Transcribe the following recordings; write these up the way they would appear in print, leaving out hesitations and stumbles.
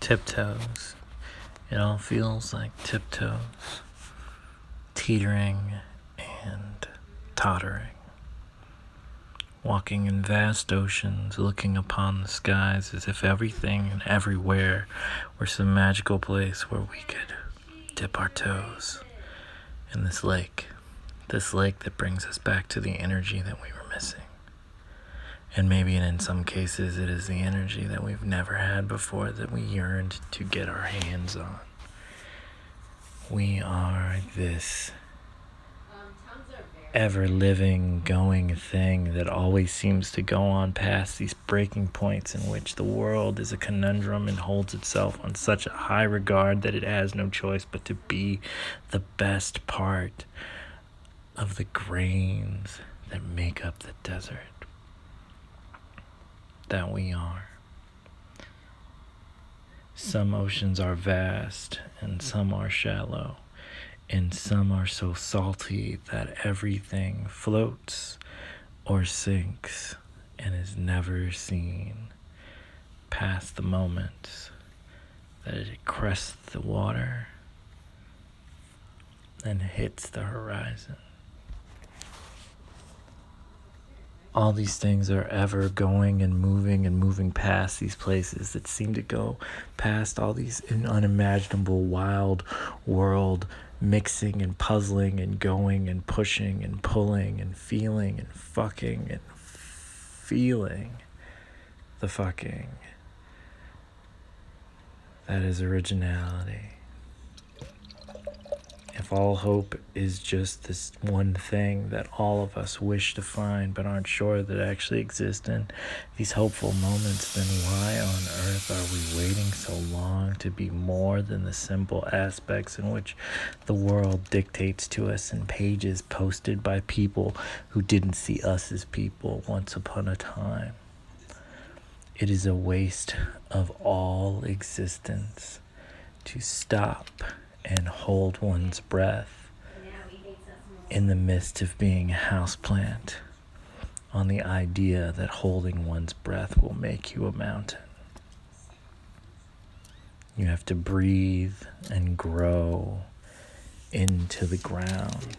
Tiptoes. It all feels like tiptoes, teetering and tottering. Walking in vast oceans, looking upon the skies as if everything and everywhere were some magical place where we could dip our toes in this lake that brings us back to the energy that we were missing. And maybe in some cases it is the energy that we've never had before that we yearned to get our hands on. We are this ever-living, going thing that always seems to go on past these breaking points in which the world is a conundrum and holds itself on such a high regard that it has no choice but to be the best part of the grains that make up the desert that we are. Some oceans are vast and some are shallow, and some are so salty that everything floats or sinks and is never seen past the moment that it crests the water and hits the horizon. All these things are ever going and moving past these places that seem to go past all these unimaginable wild world mixing and puzzling and going and pushing and pulling and feeling and fucking and feeling the fucking. That is originality. If all hope is just this one thing that all of us wish to find but aren't sure that actually exists in these hopeful moments, then why on earth are we waiting so long to be more than the simple aspects in which the world dictates to us in pages posted by people who didn't see us as people once upon a time? It is a waste of all existence to stop and hold one's breath in the midst of being a houseplant on the idea that holding one's breath will make you a mountain. You have to breathe and grow into the ground.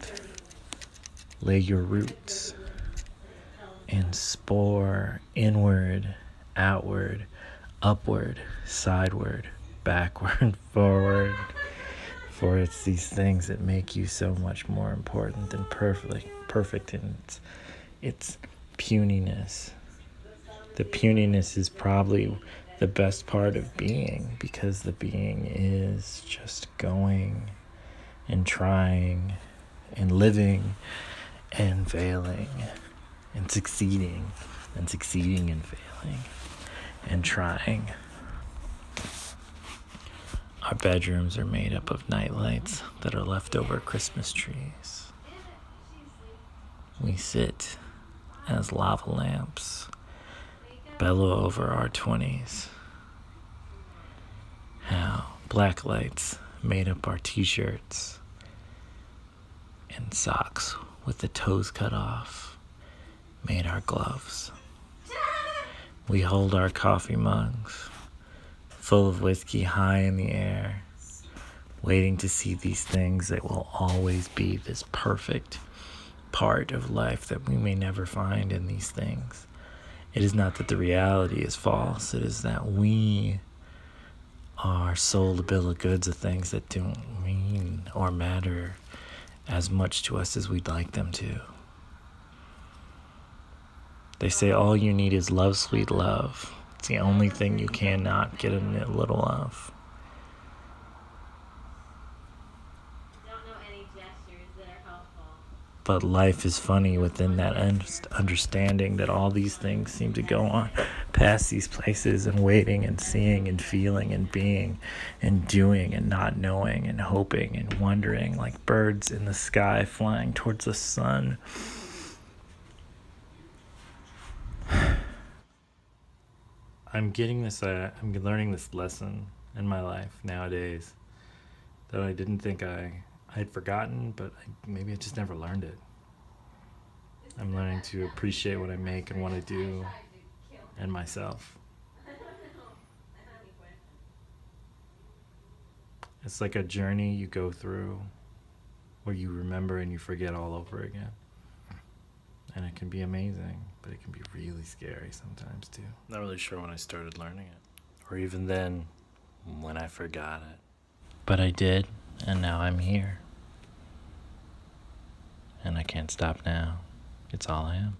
Lay your roots and spore inward, outward, upward, sideward, backward, forward. For it's these things that make you so much more important and perfect in its puniness. The puniness is probably the best part of being, because the being is just going and trying and living and failing and succeeding and failing and trying. Our bedrooms are made up of nightlights that are leftover Christmas trees. We sit as lava lamps bellow over our 20s. How black lights made up our t-shirts and socks with the toes cut off made our gloves. We hold our coffee mugs full of whiskey high in the air, waiting to see these things that will always be this perfect part of life that we may never find in these things. It is not that the reality is false, it is that we are sold a bill of goods of things that don't mean or matter as much to us as we'd like them to. They say all you need is love, sweet love. It's the only thing you cannot get a little of. But life is funny within that understanding that all these things seem to go on past these places and waiting and seeing and feeling and being and doing and not knowing and hoping and wondering, like birds in the sky flying towards the sun. I'm learning this lesson in my life nowadays that I didn't think I'd forgotten, but maybe I just never learned it. I'm learning to appreciate what I make and what I do and myself. It's like a journey you go through where you remember and you forget all over again. And it can be amazing, but it can be really scary sometimes too. Not really sure when I started learning it, or even then when I forgot it. But I did, and now I'm here. And I can't stop now. It's all I am.